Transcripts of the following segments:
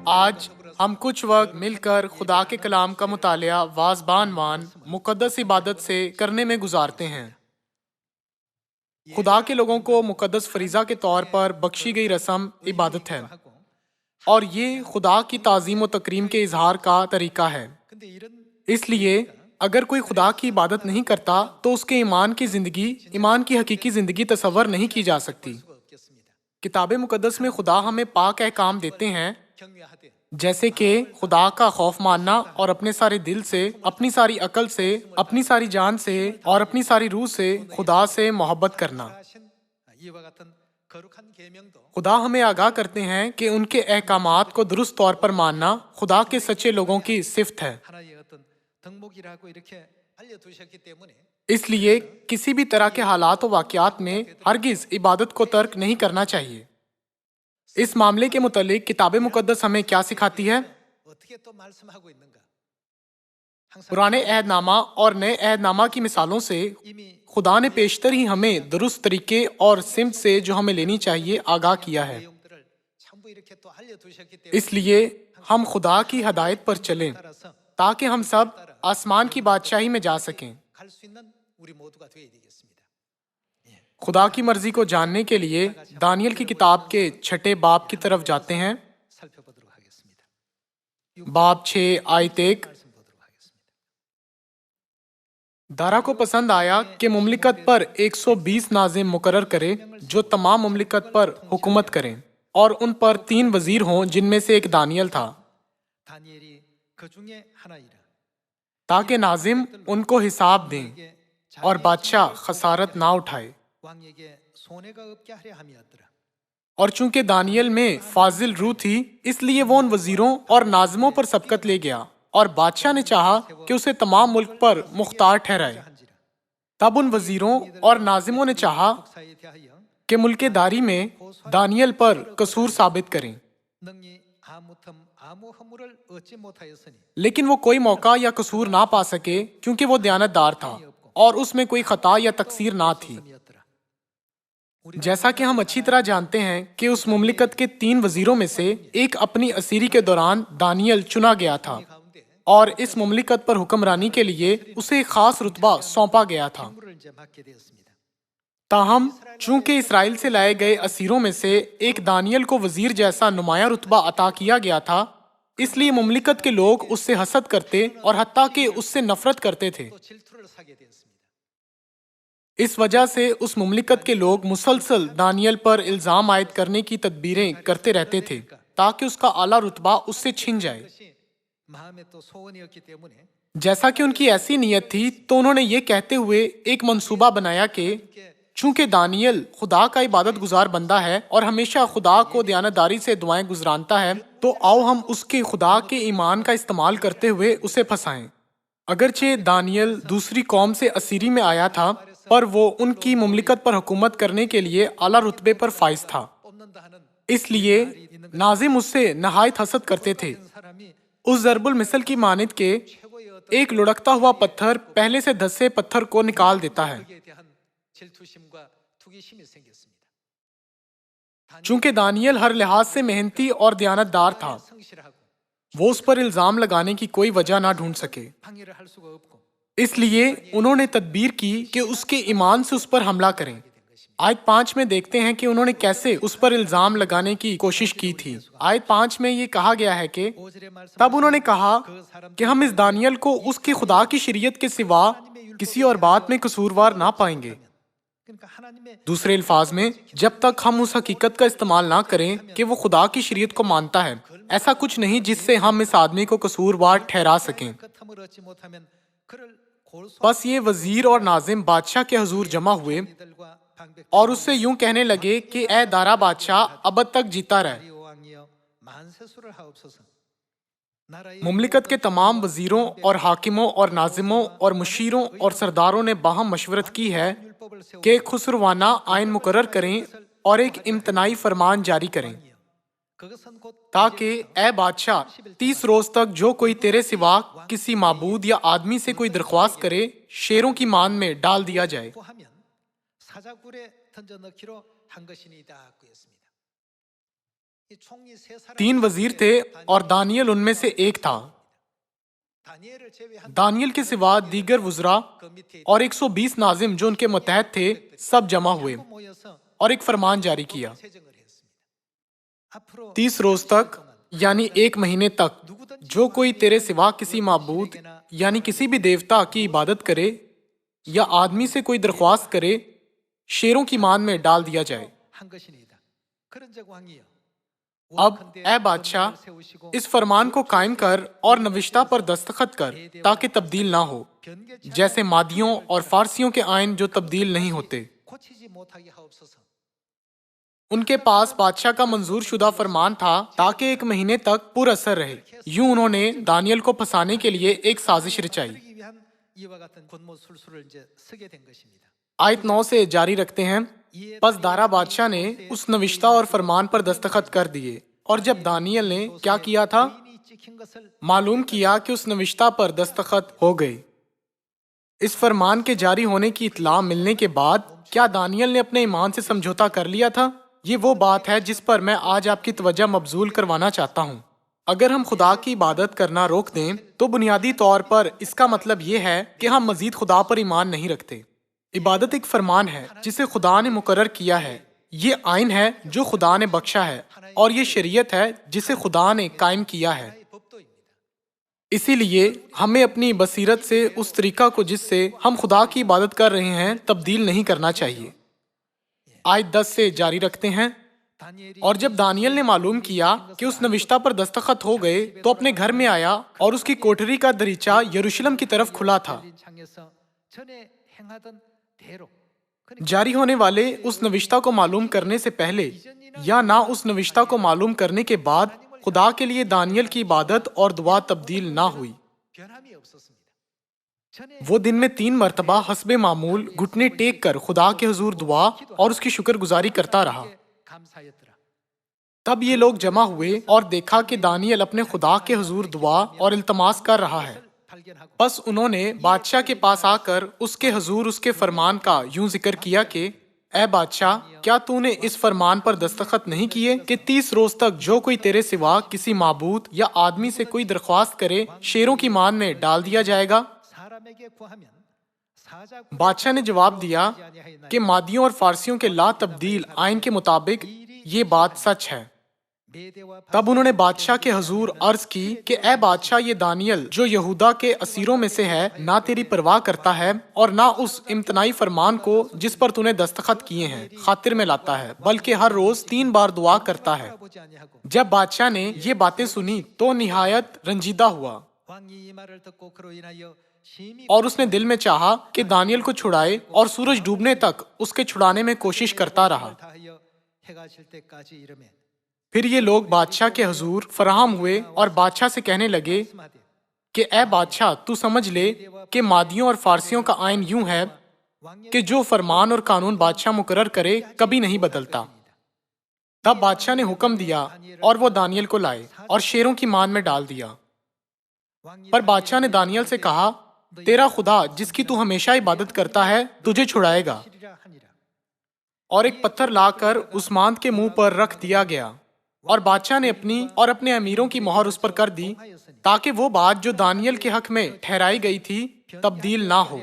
आज हम कुछ वक्त मिलकर खुदा के कलाम का मुतालिया वाज़बान मुक़द्दस इबादत से करने में गुजारते हैं। खुदा के लोगों को मुक़द्दस फरीज़ा के तौर पर बख्शी गई रस्म इबादत है और ये खुदा की ताज़ीम व तकरीम के इजहार का तरीका है। इसलिए अगर कोई खुदा की इबादत नहीं करता तो उसके ईमान की हकीकी ज़िंदगी तसव्वुर नहीं की जा सकती। किताब मुक़द्दस में खुदा हमें पाक अहकाम देते हैं, जैसे कि खुदा का खौफ मानना और अपने सारे दिल से, अपनी सारी अकल से, अपनी सारी जान से और अपनी सारी रूह से खुदा से मोहब्बत करना। खुदा हमें आगाह करते हैं कि उनके अहकामात को दुरुस्त तौर पर मानना खुदा के सच्चे लोगों की सिफ़त है। इसलिए किसी भी तरह के हालात व वाक़यात में हरगिज़ इबादत को तर्क नहीं करना चाहिए। इस मामले के मुतालिक किताब मुक़द्दस हमें क्या सिखाती है? पुराने अहदनामा और नए अहदनामा की मिसालों से खुदा ने पेशतर ही हमें दुरुस्त तरीके और सिमत से जो हमें लेनी चाहिए आगाह किया है। इसलिए हम खुदा की हदायत पर चलें ताकि हम सब आसमान की बादशाही में जा सकें। खुदा की मर्जी को जानने के लिए दानियल की किताब के 6 बाब की तरफ जाते हैं। बाब 6 आयत 1। दारा को पसंद आया कि मुमलिकत पर 120 नाजिम मुकर्रर करे जो तमाम मुमलिकत पर हुकूमत करें और उन पर 3 वजीर हों जिनमें से एक दानियल था, ताकि नाजिम उनको हिसाब दें और बादशाह खसारत ना उठाए। और चूंकि दानियल में फाजिल रूह थी, इसलिए वो उन वजीरों और नाजिमों पर सबकत ले गया और बादशाह ने चाहा कि उसे तमाम मुल्क पर मुख्तार ठहराए। तब उन वजीरों और नाजिमों ने चाहा कि मुल्केदारी में दानियल पर कसूर साबित करें, लेकिन वो कोई मौका या कसूर ना पा सके क्योंकि वो दयानतदार था और उसमें कोई खता या तकसीर ना थी। जैसा कि हम अच्छी तरह जानते हैं कि उस मुमलिकत के 3 वजीरों में से एक अपनी असीरी के दौरान दानियल चुना गया था और इस मुमलिकत पर हुक्मरानी के लिए उसे एक खास रुतबा सौंपा गया था। ताहम चूंकि इसराइल से लाए गए असीरों में से एक दानियल को वजीर जैसा नुमाया रुतबा अता किया गया था, इसलिए मुमलिकत के लोग उससे हसद करते और हत्ता कि उससे नफरत करते थे। इस वजह से उस मुमलिकत के लोग मुसलसल दानियल पर इल्जाम आयद करने की तदबीरें करते रहते थे ताकि उसका आला रुतबा उससे छिन जाए। जैसा कि उनकी ऐसी नीयत थी तो उन्होंने ये कहते हुए एक मंसूबा बनाया कि चूंकि दानियल खुदा का इबादत गुजार बंदा है और हमेशा खुदा को दयानतदारी से दुआएं गुजरानता है, तो आओ हम उसके खुदा के ईमान का इस्तेमाल करते हुए उसे फंसाएं। अगरचे दानियल दूसरी कौम से असीरी में आया था, पर वो उनकी मुमलिकत पर हुकूमत करने के लिए आला रुतबे पर फाइज था। इसलिए नाजिम उससे नहायत हसद करते थे। उस ज़रबुल मिसल की मानित के एक लुढ़कता हुआ पत्थर पहले से धंसे पत्थर को निकाल देता है। चूंकि दानियल हर लिहाज से मेहनती और दयानतदार था, वो उस पर इल्जाम लगाने की कोई वजह ना ढूंढ सके। इसलिए उन्होंने तदबीर की कि उसके ईमान से उस पर हमला करें। आयत 5 में देखते हैं कि उन्होंने कैसे उस पर इल्जाम लगाने की कोशिश की थी। आयत 5 में ये कहा गया है कि तब उन्होंने कहा कि हम इस दानियल को उसके खुदा की शरीयत के सिवा किसी और बात में कसूरवार ना पाएंगे। दूसरे अल्फाज में, जब तक हम उस हकीकत का इस्तेमाल ना करें कि वो खुदा की शरीयत को मानता है, ऐसा कुछ नहीं जिससे हम इस आदमी को कसूरवार ठहरा सकें। बस ये वजीर और नाजिम बादशाह के हुजूर जमा हुए और उससे यूं कहने लगे कि ए दारा बादशाह, अब तक जीता रहे। मुमलिकत के तमाम वजीरों और हाकिमों और नाजिमों और मुशीरों और सरदारों ने बाहम मशवरत की है कि खुसरवाना आइन मुकर्रर करें और एक इम्तनाई फरमान जारी करें ताकि ए बादशाह 30 रोज तक जो कोई तेरे सिवा किसी माबूद या आदमी से कोई दरख्वास्त करे, शेरों की मान में डाल दिया जाए। 3 वजीर थे और दानियल उनमें से एक था। दानियल के सिवा दीगर वज़रा और 120 नाजिम जो उनके मुतहद थे सब जमा हुए और एक फरमान जारी किया। 30 रोज तक यानी 1 महीने तक जो कोई तेरे सिवा किसी माबूद यानी किसी भी देवता की इबादत करे या आदमी से कोई दरख्वास्त करे, शेरों की मान में डाल दिया जाए। अब ए बादशाह, इस फरमान को कायम कर और नविश्ता पर दस्तखत कर ताकि तब्दील ना हो, जैसे मादियों और फारसियों के आइन जो तब्दील नहीं होते। उनके पास बादशाह का मंजूर शुदा फरमान था ताकि 1 महीने तक पुरअसर रहे। यूं उन्होंने दानियल को फंसाने के लिए एक साजिश रचाई। आयत 9 से जारी रखते हैं। बस दारा बादशाह ने उस नविश्ता और फरमान पर दस्तखत कर दिए, और जब दानियल ने क्या किया था, मालूम किया कि उस नविश्ता पर दस्तखत हो गए। इस फरमान के जारी होने की इत्ला मिलने के बाद क्या दानियल ने अपने ईमान से समझौता कर लिया था? ये वो बात है जिस पर मैं आज आपकी तवज्जो मबजूल करवाना चाहता हूँ। अगर हम खुदा की इबादत करना रोक दें तो बुनियादी तौर पर इसका मतलब ये है कि हम मजीद खुदा पर ईमान नहीं रखते। इबादत एक फरमान है जिसे खुदा ने मुकर्रर किया है। ये आइन है जो खुदा ने बख्शा है, और ये शरीयत है जिसे खुदा ने कायम किया है। इसीलिए हमें अपनी बसीरत से उस तरीका को जिससे हम खुदा की इबादत कर रहे हैं तब्दील नहीं करना चाहिए। आयत 10 से जारी रखते हैं। और जब दानियल ने मालूम किया कि उस नविश्ता पर दस्तखत हो गए तो अपने घर में आया, और उसकी कोठरी का दरीचा यरूशलेम की तरफ खुला था। जारी होने वाले उस नविश्ता को मालूम करने से पहले या ना उस नविश्ता को मालूम करने के बाद खुदा के लिए दानियल की इबादत और दुआ तब्दील ना हुई। वो दिन में 3 मरतबा हस्बे मामूल घुटने टेक कर खुदा के हुजूर दुआ और उसकी शुक्रगुजारी करता रहा। तब ये लोग जमा हुए और देखा कि दानियल अपने खुदा के हुजूर दुआ और इल्तमास कर रहा है। बस उन्होंने बादशाह के पास आकर उसके हुजूर उसके फरमान का यूं जिक्र किया कि ए बादशाह, क्या तूने इस फरमान पर दस्तखत नहीं किए कि 30 रोज तक जो कोई तेरे सिवा किसी माबूद या आदमी से कोई दरख्वास्त करे, शेरों की मान में डाल दिया जाएगा? बादशाह ने जवाब दिया कि मादियों और फारसियों के ला तब्दील आइन के मुताबिक ये बात सच है। तब उन्होंने बादशाह के हुजूर अर्ज की कि ए बादशाह, ये दानियल जो यहूदा के असीरों में से है ना तेरी परवाह करता है और ना उस इम्तनाई फरमान को जिस पर तूने दस्तखत किए हैं खातिर में लाता है, बल्कि हर रोज 3 बार दुआ करता है। जब बादशाह ने ये बातें सुनी तो निहायत रंजीदा हुआ, और उसने दिल में चाहा कि दानियल को छुड़ाए, और सूरज डूबने तक उसके छुड़ाने में कोशिश करता रहा। फिर ये लोग बादशाह के हुजूर फराहम हुए और बादशाह से कहने लगे कि ए बादशाह, तू समझ ले कि मादियों और फारसियों का आइन यूं है कि जो फरमान और कानून बादशाह मुकर्रर करे कभी नहीं बदलता। तब बादशाह ने हुक्म दिया और वो दानियल को लाए और शेरों की मान में डाल दिया। पर बादशाह ने दानियल से कहा, तेरा खुदा जिसकी तू हमेशा इबादत करता है तुझे छुड़ाएगा। और एक पत्थर लाकर उस्मान के मुंह पर रख दिया गया, और बादशाह ने अपनी और अपने अमीरों की मोहर उस पर कर दी ताकि वो बात जो दानियल के हक में ठहराई गई थी तब्दील ना हो।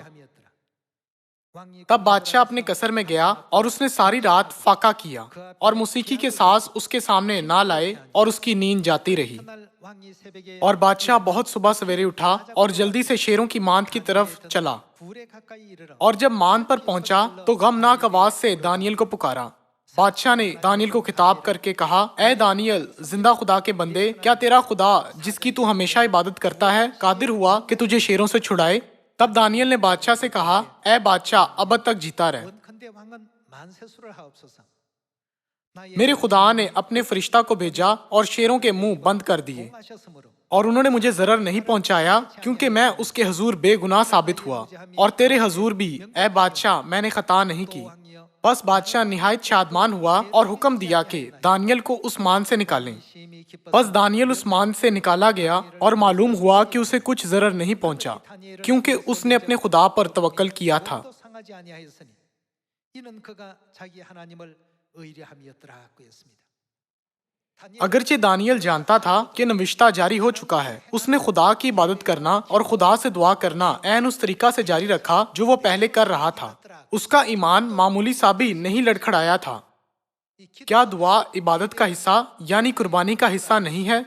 तब बादशाह अपने कसर में गया और उसने सारी रात फाका किया, और मौसीकी के साज उसके सामने ना लाए, और उसकी नींद जाती रही। और बादशाह बहुत सुबह सवेरे उठा और जल्दी से शेरों की मांद की तरफ चला, और जब मांद पर पहुंचा तो गमनाक आवाज से दानियल को पुकारा। बादशाह ने दानियल को खिताब करके कहा, ए दानियल, जिंदा खुदा के बंदे, क्या तेरा खुदा जिसकी तू हमेशा इबादत करता है कादिर हुआ कि तुझे शेरों से छुड़ाए? तब दानियल ने बादशाह से कहा, ए बादशाह, अब तक जीता रहे। मेरे खुदा ने अपने फरिश्ता को भेजा और शेरों के मुंह बंद कर दिए, और उन्होंने मुझे जरर नहीं पहुंचाया क्योंकि मैं उसके हुजूर बेगुनाह साबित हुआ, और तेरे हुजूर भी ए बादशाह मैंने खता नहीं की। बस बादशाह निहायत शादमान हुआ और हुक्म दिया कि दानियल को उस मान से निकालें। बस दानियल उस मान से निकाला गया, और मालूम हुआ कि उसे कुछ जरर नहीं पहुंचा क्योंकि उसने अपने खुदा पर तवक्कल किया था। अगरचे दानियल जानता था कि नविश्ता जारी हो चुका है, उसने खुदा की इबादत करना और खुदा से दुआ करना ऐन उस तरीका से जारी रखा जो वो पहले कर रहा था। उसका ईमान मामूली सा भी नहीं लड़खड़ाया था। क्या दुआ इबादत का हिस्सा यानी कुर्बानी का हिस्सा नहीं है?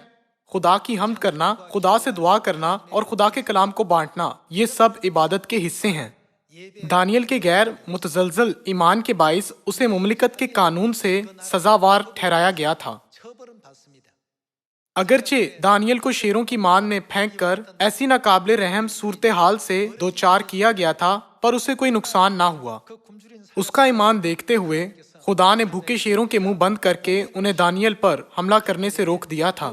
खुदा की हम्द करना, खुदा से दुआ करना और खुदा के कलाम को बांटना, ये सब इबादत के हिस्से हैं। दानियल के गैर मुतजलजल ईमान के बाइस उसे मुमलिकत के कानून से सजावार ठहराया गया था। अगरचे दानियल को शेरों की मान में फेंक कर ऐसी नाकाबिले रहम सूरत हाल से दो चार किया गया था, पर उसे कोई नुकसान ना हुआ। उसका ईमान देखते हुए खुदा ने भूखे शेरों के मुंह बंद करके उन्हें दानियल पर हमला करने से रोक दिया था।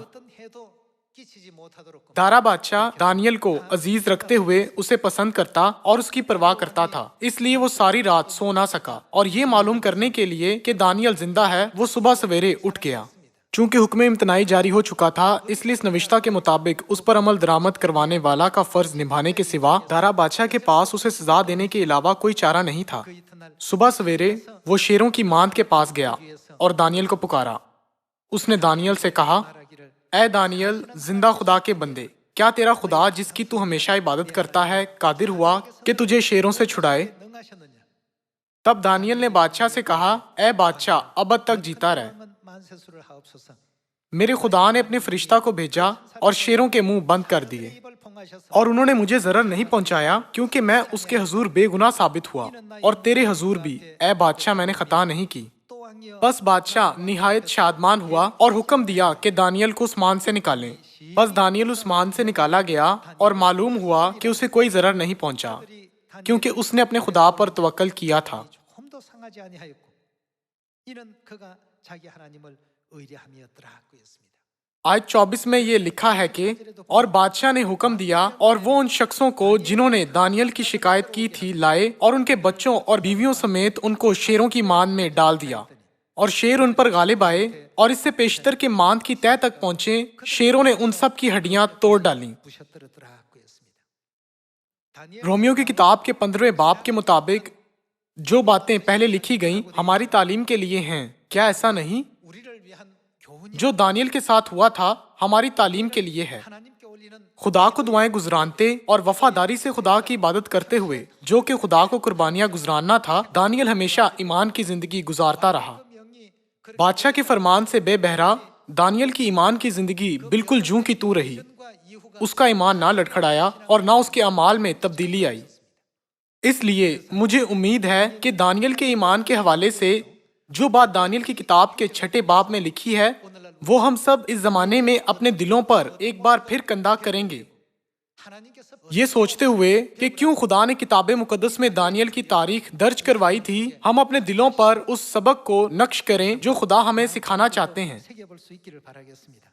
दारा बादशाह दानियल को अजीज रखते हुए उसे पसंद करता और उसकी परवाह करता था, इसलिए वो सारी रात सो ना सका और ये मालूम करने के लिए कि दानियल जिंदा है वो सुबह सवेरे उठ गया। चूंकि हुक्म इम्तनाई जारी हो चुका था, इसलिए इस नविश्ता के मुताबिक उस पर अमल दरामद करवाने वाला का फर्ज निभाने के सिवा दारा बादशाह के पास उसे सजा देने के अलावा कोई चारा नहीं था। सुबह सवेरे वो शेरों की मांद के पास गया और दानियल को पुकारा। उसने दानियल से कहा, ए दानियल, जिंदा खुदा के बंदे, क्या तेरा खुदा जिसकी तू हमेशा इबादत करता है कादिर हुआ कि तुझे शेरों से छुड़ाए? तब दानियल ने बादशाह से कहा, ए बादशाह, अब तक जीता रहे। मेरे खुदा ने अपने फरिश्ता को भेजा और शेरों के मुंह बंद कर दिए और उन्होंने मुझे जरर नहीं पहुंचाया, क्योंकि मैं उसके हजूर बेगुनाह साबित हुआ और तेरे हजूर भी, ए बादशाह, मैंने खता नहीं की। बस बादशाह निहायत शादमान हुआ और हुक्म दिया कि दानियल को उस मान से निकालें। बस दानियल उस मान से निकाला गया और मालूम हुआ कि उसे कोई जरर नहीं पहुंचा, क्योंकि उसने अपने खुदा पर तवक्कल किया था। आयत 24 में ये लिखा है कि और बादशाह ने हुक्म दिया और वो उन शख्सों को जिन्होंने दानियल की शिकायत की थी लाए और उनके बच्चों और बीवियों समेत उनको शेरों की मांद में डाल दिया और शेर उन पर गालिब आए और इससे पेशतर के मांद की तह तक पहुंचे। शेरों ने उन सब की हड्डियां तोड़ डाली। रोमियो की किताब के 15वें बाब के मुताबिक जो बातें पहले लिखी गईं हमारी तालीम के लिए हैं, क्या ऐसा नहीं? जो दानियल के साथ हुआ था हमारी तालीम के लिए है। खुदा को दुआएं गुजरानते और वफादारी से खुदा की इबादत करते हुए, जो कि खुदा को कुर्बानियां गुजरानना था, दानियल हमेशा ईमान की जिंदगी गुजारता रहा। बादशाह के फरमान से बेबहरा दानियल की ईमान की जिंदगी बिल्कुल जूं की तू रही। उसका ईमान ना लड़खड़ाया और ना उसके अमाल में तब्दीली आई। इसलिए मुझे उम्मीद है कि दानियल के ईमान के हवाले से जो बात दानियल की किताब के 6 बाब में लिखी है, वो हम सब इस जमाने में अपने दिलों पर एक बार फिर कंधा करेंगे, ये सोचते हुए कि क्यों खुदा ने किताब मुकद्दस में दानियल की तारीख दर्ज करवाई थी। हम अपने दिलों पर उस सबक को नक्श करें जो खुदा हमें सिखाना चाहते हैं।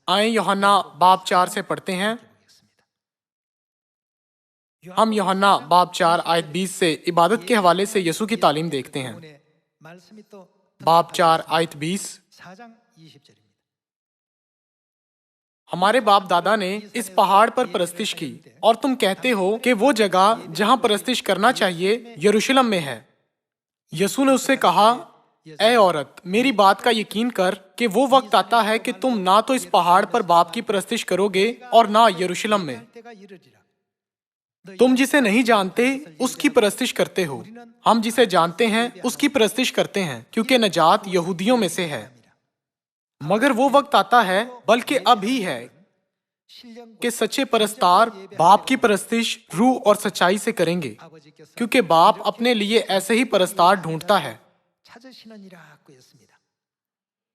आए यूहन्ना बाब 4 से पढ़ते हैं। हम यूहन्ना बाब 4 आयत 20 से इबादत के हवाले से यसू की तालीम देखते हैं। बाब 4 आयत 20। हमारे बाप दादा ने इस पहाड़ पर परस्तिश की और तुम कहते हो कि वो जगह जहां परस्तिश करना चाहिए यरूशलेम में है। यसू ने उससे कहा, ए औरत, मेरी बात का यकीन कर कि वो वक्त आता है कि तुम ना तो इस पहाड़ पर बाप की परस्तिश करोगे और ना यरूशलेम में। तुम जिसे नहीं जानते उसकी परस्तिश करते हो, हम जिसे जानते हैं उसकी परस्तिश करते हैं, क्योंकि नजात यहूदियों में से है। मगर वो वक्त आता है, बल्कि अब ही है, कि सच्चे परस्तार बाप की परस्तिश रूह और सच्चाई से करेंगे, क्योंकि बाप अपने लिए ऐसे ही परस्तार ढूंढता है।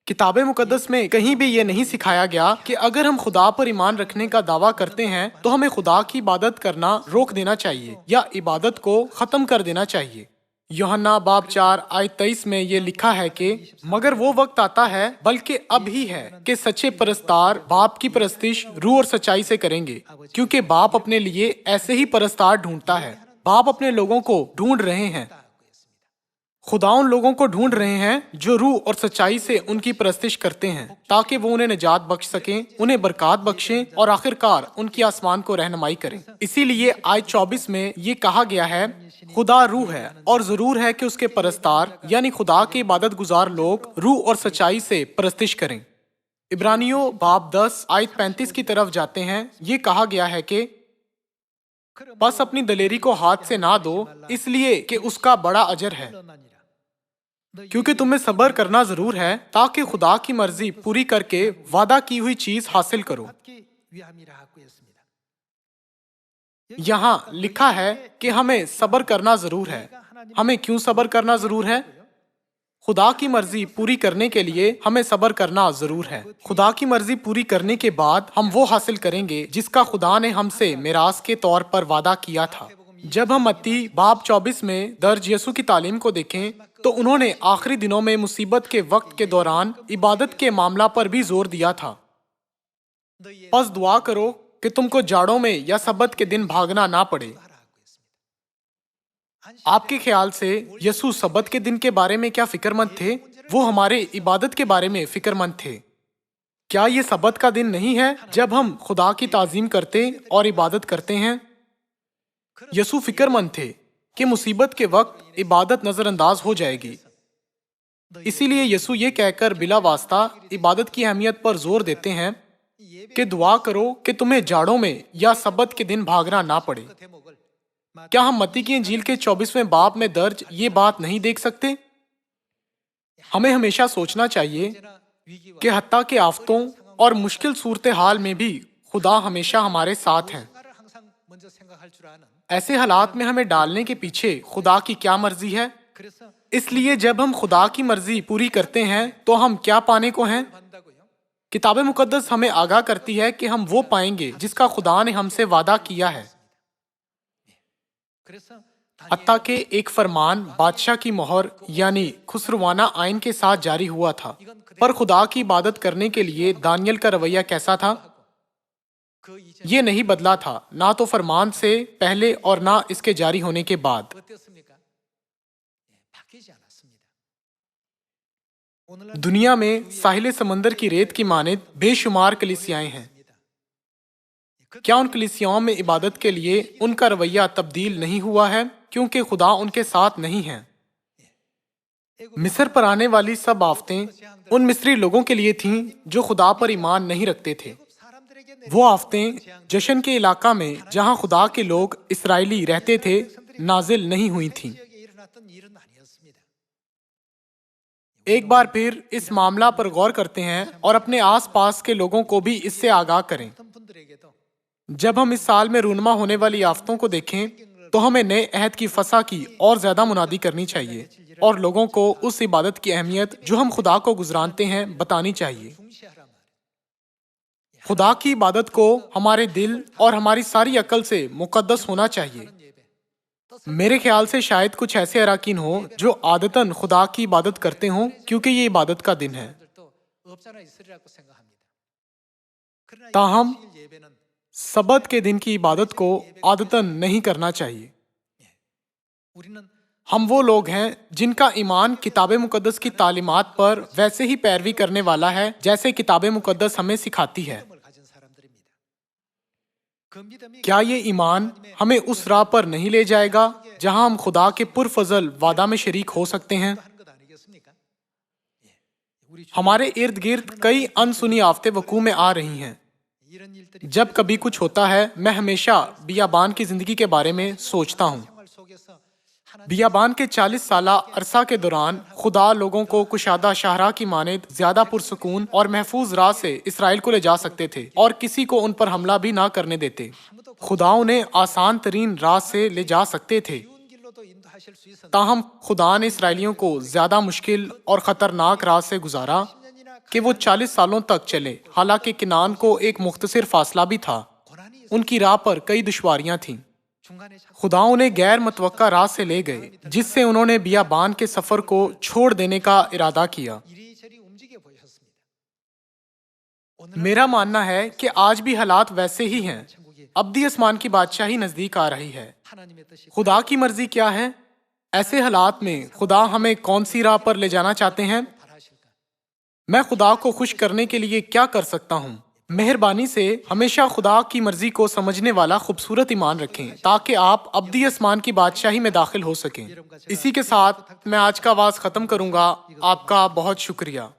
किताब मुकद्दस में कहीं भी ये नहीं सिखाया गया कि अगर हम खुदा पर ईमान रखने का दावा करते हैं तो हमें खुदा की इबादत करना रोक देना चाहिए या इबादत को खत्म कर देना चाहिए। यूहन्ना बाब 4 आयत 23 में ये लिखा है कि मगर वो वक्त आता है, बल्कि अब ही है, कि सच्चे परस्तार बाप की परस्तिश रूह और सच्चाई से करेंगे, क्योंकि बाप अपने लिए ऐसे ही परस्तार ढूंढता है। बाप अपने लोगों को ढूंढ रहे हैं। खुदा उन लोगों को ढूंढ रहे हैं जो रूह और सच्चाई से उनकी परस्तिश करते हैं, ताकि वो उन्हें निजात बख्श सकें, उन्हें बरकत बख्शें और आखिरकार उनकी आसमान को रहनुमाई करें। इसीलिए आयत 24 में ये कहा गया है, खुदा रूह है और जरूर है कि उसके परस्तार यानी खुदा के इबादत गुजार लोग रूह और सच्चाई से परस्तिश करें। इब्रानियों बाब 10 आयत 35 की तरफ जाते हैं। ये कहा गया है कि बस अपनी दलेरी को हाथ से ना दो, इसलिए कि उसका बड़ा अजर है, क्योंकि तुम्हें सब्र करना जरूर है ताकि खुदा की मर्जी पूरी करके वादा की हुई चीज हासिल करो। यहाँ लिखा है कि हमें सब्र करना जरूर है। हमें क्यों सब्र करना जरूर है? खुदा की मर्जी पूरी करने के लिए हमें सब्र करना जरूर है। खुदा की मर्जी पूरी करने के बाद हम वो हासिल करेंगे जिसका खुदा ने हमसे मिरास के तौर पर वादा किया था। जब हम मत्ती बाब 24 में दर्ज यसु की तालीम को देखें तो उन्होंने आखिरी दिनों में मुसीबत के वक्त के दौरान इबादत के मामला पर भी जोर दिया था। बस दुआ करो कि तुमको जाड़ों में या सबत के दिन भागना ना पड़े। आपके ख्याल से यसु सबत के दिन के बारे में क्या फिक्रमंद थे? वो हमारे इबादत के बारे में फिक्रमंद थे। क्या ये सबत का दिन नहीं है जब हम खुदा की ताजीम करते और इबादत करते हैं? यसु फिक्रमंद थे कि मुसीबत के वक्त इबादत नजरअंदाज हो जाएगी। इसीलिए यसु ये कहकर बिला वास्ता इबादत की अहमियत पर जोर देते हैं कि दुआ करो कि तुम्हें जाड़ों में या सबत के दिन भागना ना पड़े। क्या हम मत्ती की इंजील के 24वें बाब में दर्ज ये बात नहीं देख सकते? हमें हमेशा सोचना चाहिए कि हत्ता के आफतों और मुश्किल सूरत हाल में भी खुदा हमेशा हमारे साथ हैं। ऐसे हालात में हमें डालने के पीछे खुदा की क्या मर्जी है? इसलिए जब हम खुदा की मर्जी पूरी करते हैं तो हम क्या पाने को हैं? किताब मुकद्दस हमें आगाह करती है कि हम वो पाएंगे जिसका खुदा ने हमसे वादा किया है। हत्ता के एक फरमान बादशाह की मोहर यानी खुसरवाना आइन के साथ जारी हुआ था, पर खुदा की इबादत करने के लिए दानियल का रवैया कैसा था? ये नहीं बदला था, ना तो फरमान से पहले और ना इसके जारी होने के बाद। दुनिया में साहिल समंदर की रेत की मानिद बेशुमार कलीसियाएं हैं। क्या उन कलीसियाओं में इबादत के लिए उनका रवैया तब्दील नहीं हुआ है क्योंकि खुदा उनके साथ नहीं है? मिस्र पर आने वाली सब आफतें उन मिस्री लोगों के लिए थीं जो खुदा पर ईमान नहीं रखते थे। वो आफतें जशन के इलाका में जहां खुदा के लोग इसराइली रहते थे नाजिल नहीं हुई थीं। एक बार फिर इस मामला पर गौर करते हैं और अपने आसपास के लोगों को भी इससे आगाह करें। जब हम इस साल में रूनमा होने वाली आफतों को देखें तो हमें नए अहद की फसा की और ज्यादा मुनादी करनी चाहिए और लोगों को उस इबादत की अहमियत जो हम खुदा को गुजरानते हैं बतानी चाहिए। खुदा की इबादत को हमारे दिल और हमारी सारी अकल से मुकद्दस होना चाहिए। मेरे ख्याल से शायद कुछ ऐसे अराकीन हो जो आदतन खुदा की इबादत करते हों क्योंकि ये इबादत का दिन है, ताहम सबत के दिन की इबादत को आदतन नहीं करना चाहिए। हम वो लोग हैं जिनका ईमान किताब मुकद्दस की तालीमात पर वैसे ही पैरवी करने वाला है जैसे किताब मुकद्दस हमें सिखाती है। क्या ये ईमान हमें उस राह पर नहीं ले जाएगा जहां हम खुदा के पुरफजल वादा में शरीक हो सकते हैं? हमारे इर्द गिर्द कई अनसुनी आफतें वकू में आ रही हैं। जब कभी कुछ होता है मैं हमेशा बियाबान की जिंदगी के बारे में सोचता हूँ। बियाबान के 40 साला अरसा के दौरान खुदा लोगों को कुशादा शाहरा की मानिद ज्यादा पुरसकून और महफूज राह से इसराइल को ले जा सकते थे और किसी को उन पर हमला भी ना करने देते। खुदा उन्हें आसान तरीन राह से ले जा सकते थे, ताहम खुदा ने इसराइलियों को ज्यादा मुश्किल और खतरनाक राह से गुजारा कि वो 40 सालों तक चले। हालांकि किनान को एक मुख्तसर फासला भी था, उनकी राह पर कई दुश्वारियां थीं। खुदा उन्हें गैर मतवक्का राह से ले गए जिससे उन्होंने बियाबान के सफर को छोड़ देने का इरादा किया। मेरा मानना है कि आज भी हालात वैसे ही हैं। अब्दी आसमान की बादशाही नजदीक आ रही है। खुदा की मर्जी क्या है? ऐसे हालात में खुदा हमें कौन सी राह पर ले जाना चाहते हैं? मैं खुदा को खुश करने के लिए क्या कर सकता हूँ? मेहरबानी से हमेशा खुदा की मर्जी को समझने वाला खूबसूरत ईमान रखें ताकि आप अब्दी आसमान की बादशाही में दाखिल हो सकें। इसी के साथ मैं आज का आवाज खत्म करूंगा। आपका बहुत शुक्रिया।